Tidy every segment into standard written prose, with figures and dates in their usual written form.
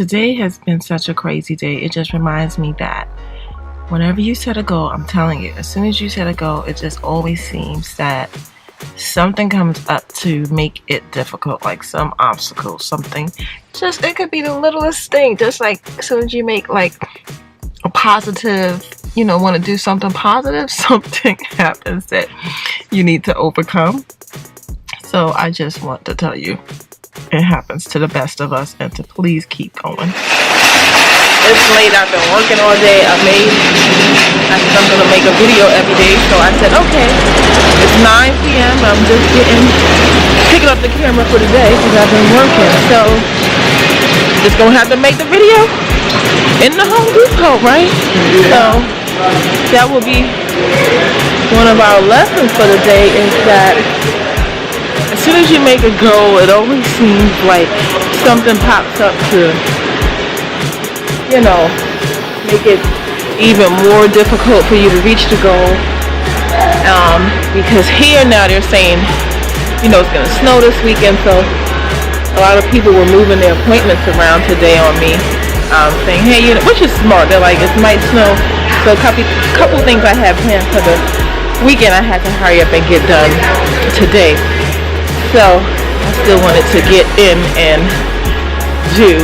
Today has been such a crazy day. It just reminds me that whenever you set a goal, I'm telling you, as soon as you set a goal, it just always seems that something comes up to make it difficult, like some obstacle, something. Just, it could be the littlest thing. Just like as soon as you make like a positive, want to do something positive, something happens that you need to overcome. So I just want to tell you, it happens to the best of us, and to please keep going. It's late. I've been working all day. I said I'm gonna make a video every day, so I said okay. It's 9 p.m. I'm just picking up the camera for the day because I've been working. So just gonna have to make the video in the Home Depot, right? So that will be one of our lessons for the day, is that as soon as you make a goal, it always seems like something pops up to, make it even more difficult for you to reach the goal. Because here now they're saying, it's going to snow this weekend, so a lot of people were moving their appointments around today on me, saying, hey, which is smart. They're like, it might snow. So a couple things I had planned for the weekend, I had to hurry up and get done today. So I still wanted to get in and do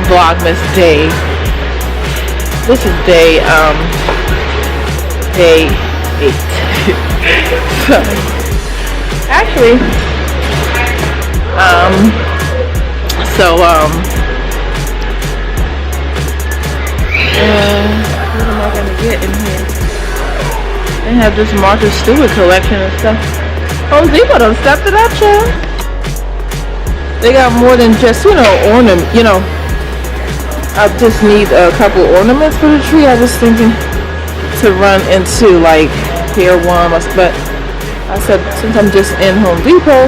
Vlogmas day. This is day 8. So actually, what am I gonna get in here? They have this Martha Stewart collection and stuff. Home Depot done stepped it up, child. They got more than just, ornament, I just need a couple ornaments for the tree. I was thinking to run into like hair warmers, but I said since I'm just in Home Depot,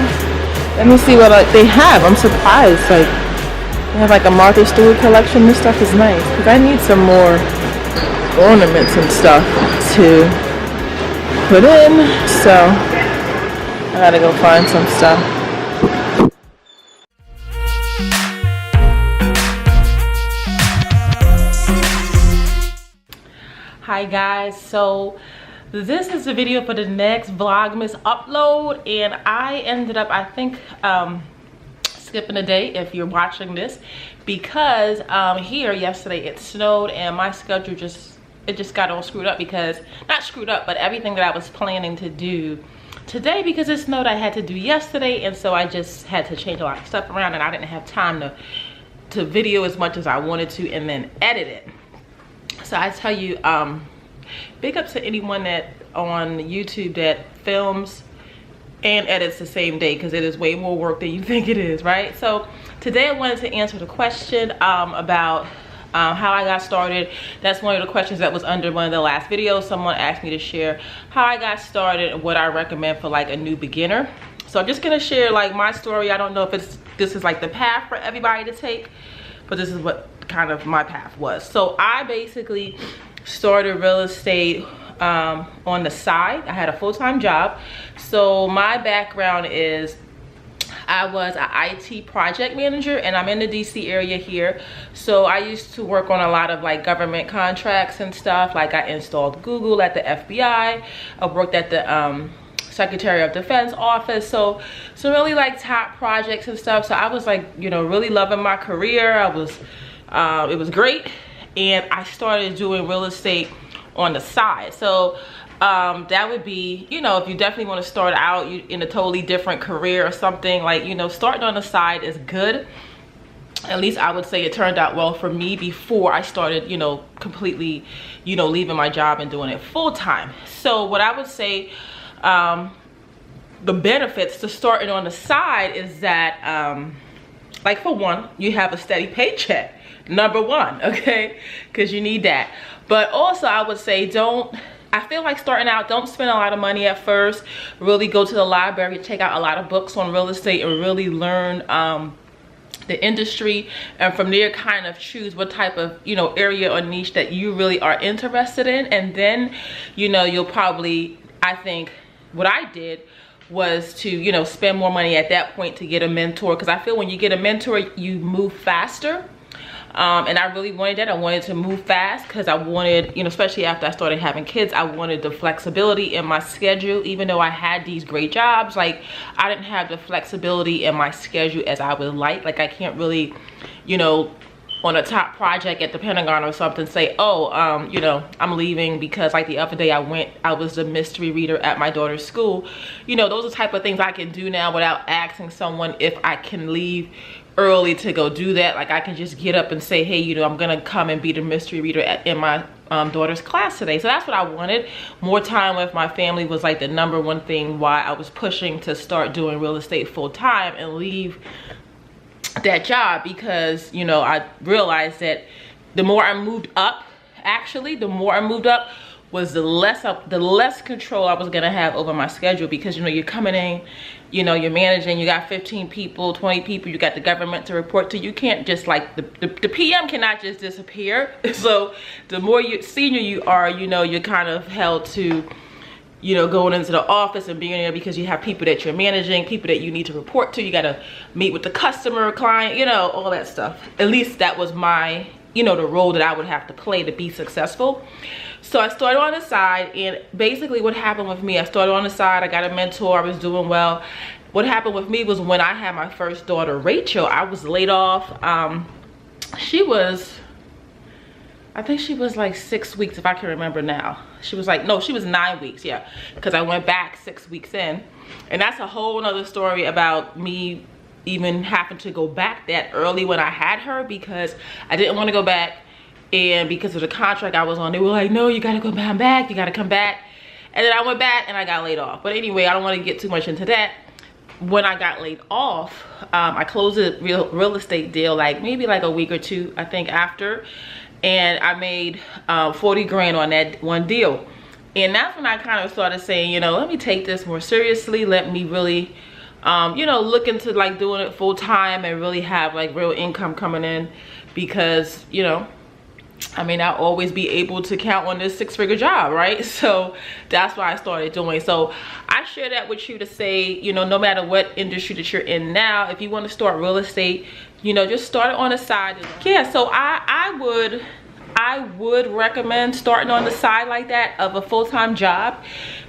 let me see what they have. I'm surprised, like they have like a Martha Stewart collection. This stuff is nice because I need some more ornaments and stuff to put in, so I gotta go find some stuff. Hi guys, so this is the video for the next Vlogmas upload, and I ended up, I think, skipping a day if you're watching this, because here yesterday it snowed and my schedule just got all screwed up, because not screwed up, but everything that I was planning to do today, because it snowed, I had to do yesterday, and so I just had to change a lot of stuff around, and I didn't have time to video as much as I wanted to and then edit it. So I tell you, big up to anyone that on YouTube that films and edits the same day, because it is way more work than you think it is, right? So today I wanted to answer the question about how I got started. That's one of the questions that was under one of the last videos. Someone asked me to share how I got started and what I recommend for like a new beginner. So I'm just gonna share like my story. I don't know if this is like the path for everybody to take, but this is what kind of my path was. So I basically started real estate on the side. I had a full-time job. So my background is I was an IT project manager, and I'm in the DC area here. So I used to work on a lot of like government contracts and stuff. Like I installed Google at the FBI. I worked at the Secretary of Defense office. So some really like top projects and stuff. So I was like, really loving my career. It was great. And I started doing real estate on the side. So that would be, if you definitely want to start out in a totally different career or something, like, starting on the side is good. At least I would say it turned out well for me before I started, completely, leaving my job and doing it full time. So what I would say, the benefits to starting on the side is that, like for one, you have a steady paycheck. Number one, okay, because you need that. But also I would say I feel like starting out, don't spend a lot of money at first. Really go to the library, check out a lot of books on real estate, and really learn the industry, and from there kind of choose what type of area or niche that you really are interested in. And then you'll probably, I think what I did was to spend more money at that point to get a mentor, because I feel when you get a mentor you move faster. And I really wanted that. I wanted to move fast because I wanted, you know, especially after I started having kids, I wanted the flexibility in my schedule. Even though I had these great jobs, like I didn't have the flexibility in my schedule as I would like. Like I can't really, you know, on a top project at the Pentagon or something say, oh, you know, I'm leaving because like the other day I was the mystery reader at my daughter's school. You know, those are the type of things I can do now without asking someone if I can leave early to go do that. Like I can just get up and say, hey, you know, I'm gonna come and be the mystery reader in my daughter's class today. So that's what I wanted. More time with my family was like the #1 thing why I was pushing to start doing real estate full time and leave that job, because you know I realized that the more I moved up, actually the more I moved up was the less control I was gonna have over my schedule, because you know you're coming in, you know, you're managing, you got 15 people, 20 people, you got the government to report to. You can't just like the PM cannot just disappear. So the more senior you are, you know, you're kind of held to, you know, going into the office and being there because you have people that you're managing, people that you need to report to. You got to meet with the customer, client, you know, all that stuff. At least that was my, you know, the role that I would have to play to be successful. So I started on the side, and basically what happened with me, I started on the side, I got a mentor, I was doing well. What happened with me was when I had my first daughter, Rachel, I was laid off. She was, I think she was like 6 weeks, if I can remember now. She was like, no, she was 9 weeks, yeah. Because I went back 6 weeks in. And that's a whole nother story about me even having to go back that early when I had her, because I didn't want to go back. And because of the contract I was on, they were like, no, you got to go back, you got to come back. And then I went back and I got laid off. But anyway, I don't want to get too much into that. When I got laid off, I closed a real estate deal like maybe like a week or two, I think, after. And I made 40 grand on that one deal. And that's when I kind of started saying, you know, let me take this more seriously. Let me really, you know, look into like doing it full time and really have like real income coming in, because, you know, I mean, I'll always be able to count on this 6-figure job, right? So that's what I started doing. So I share that with you to say, you know, no matter what industry that you're in now, if you want to start real estate, you know, just start it on the side. Yeah, so I would recommend starting on the side like that of a full-time job,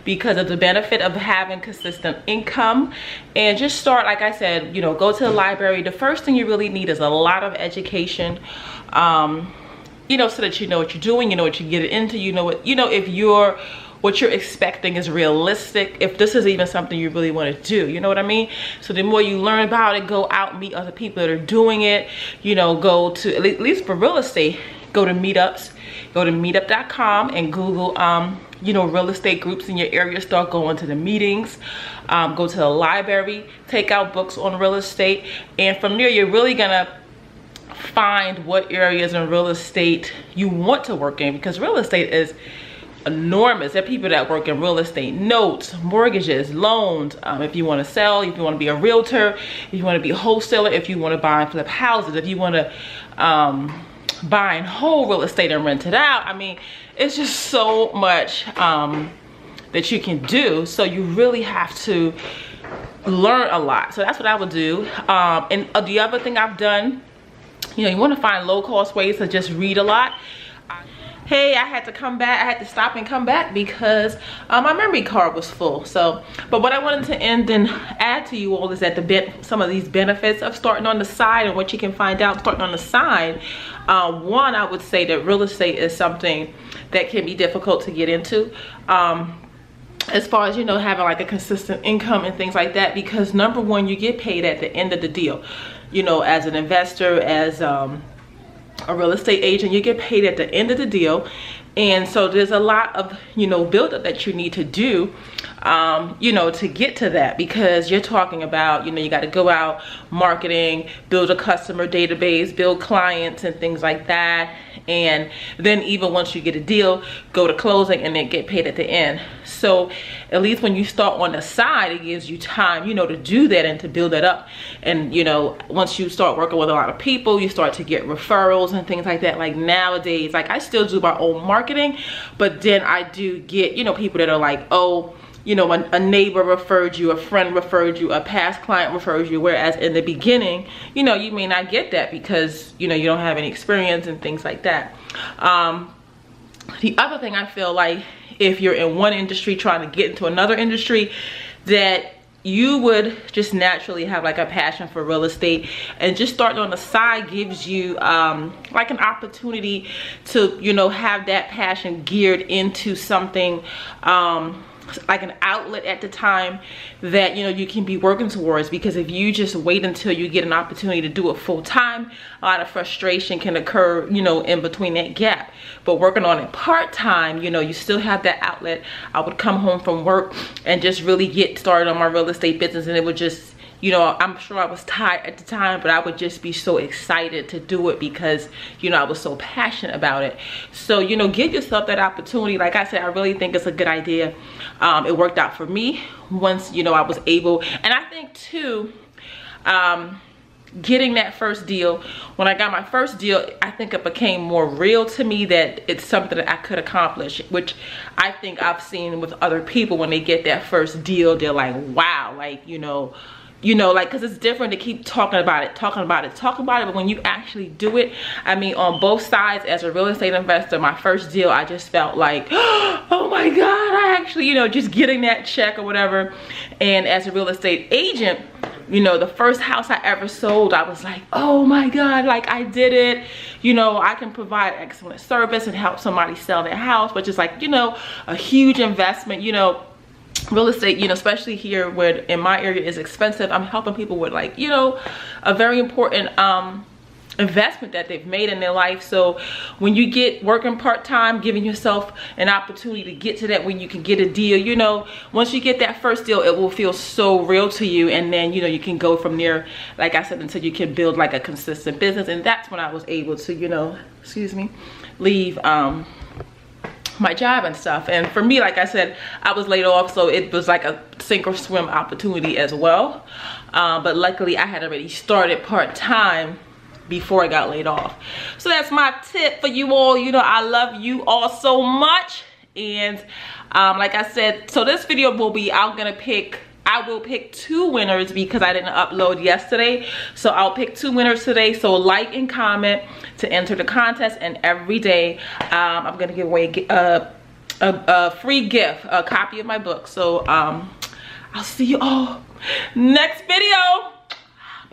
because of the benefit of having consistent income. And just start, like I said, you know, go to the library. The first thing you really need is a lot of education. You know, so that you know what you're doing, you know what you get into, you know what, you know, if what you're expecting is realistic, if this is even something you really want to do, you know what I mean? So the more you learn about it, go out, meet other people that are doing it, you know, go to, at least for real estate, go to meetups, go to meetup.com and Google, you know, real estate groups in your area, start going to the meetings, go to the library, take out books on real estate, and from there, you're really gonna find what areas in real estate you want to work in, because real estate is enormous. There are people that work in real estate, notes, mortgages, loans, if you want to sell, if you want to be a realtor, if you want to be a wholesaler, if you want to buy and flip houses, if you want to buy and hold real estate and rent it out. I mean, it's just so much that you can do. So you really have to learn a lot. So that's what I would do. And the other thing I've done, you know, you want to find low-cost ways to just read a lot. Hey, I had to come back. I had to stop and come back because my memory card was full. So, but what I wanted to end and add to you all is that some of these benefits of starting on the side and what you can find out starting on the side. One, I would say that real estate is something that can be difficult to get into. As far as, you know, having like a consistent income and things like that, because #1, you get paid at the end of the deal. You know, as an investor, as a real estate agent, you get paid at the end of the deal. And so there's a lot of, you know, buildup that you need to do, you know, to get to that, because you're talking about, you know, you got to go out, marketing, build a customer database, build clients and things like that. And then even once you get a deal, go to closing and then get paid at the end. So at least when you start on the side, it gives you time, you know, to do that and to build that up. And, you know, once you start working with a lot of people, you start to get referrals and things like that. Like nowadays, like I still do my own marketing, but then I do get, you know, people that are like, oh, you know, a neighbor referred you, a friend referred you, a past client referred you, whereas in the beginning, you know, you may not get that because, you know, you don't have any experience and things like that. The other thing I feel like, if you're in one industry trying to get into another industry, that you would just naturally have like a passion for real estate, and just starting on the side gives you like an opportunity to, you know, have that passion geared into something like an outlet at the time that, you know, you can be working towards. Because if you just wait until you get an opportunity to do it full time, a lot of frustration can occur, you know, in between that gap. But working on it part-time, you know, you still have that outlet. I would come home from work and just really get started on my real estate business, and it would just, you know, I'm sure I was tired at the time, but I would just be so excited to do it because, you know, I was so passionate about it. So, you know, give yourself that opportunity. Like I said, I really think it's a good idea. It worked out for me once, you know, I was able. And I think too, getting that first deal, when I got my first deal, I think it became more real to me that it's something that I could accomplish, which I think I've seen with other people. When they get that first deal, they're like, wow, like, you know, like, because it's different to keep talking about it, but when you actually do it, I mean, on both sides, as a real estate investor, my first deal, I just felt like, oh my God, I actually, you know, just getting that check or whatever. And as a real estate agent, you know, the first house I ever sold, I was like, oh my God, like, I did it. You know, I can provide excellent service and help somebody sell their house, which is like, you know, a huge investment. You know, real estate, you know, especially here where in my area is expensive, I'm helping people with, like, you know, a very important investment that they've made in their life. So when you get working part-time, giving yourself an opportunity to get to that when you can get a deal, you know, once you get that first deal, it will feel so real to you. And then, you know, you can go from there, like I said, until you can build like a consistent business. And that's when I was able to, you know, excuse me, leave my job and stuff. And for me, like I said, I was laid off, so it was like a sink or swim opportunity as well. But luckily I had already started part-time before I got laid off. So that's my tip for you all. You know, I love you all so much. And like I said, so this video will be, I will pick 2 winners because I didn't upload yesterday. So I'll pick 2 winners today. So like and comment to enter the contest. And every day I'm gonna give away a free gift, a copy of my book. So I'll see you all next video.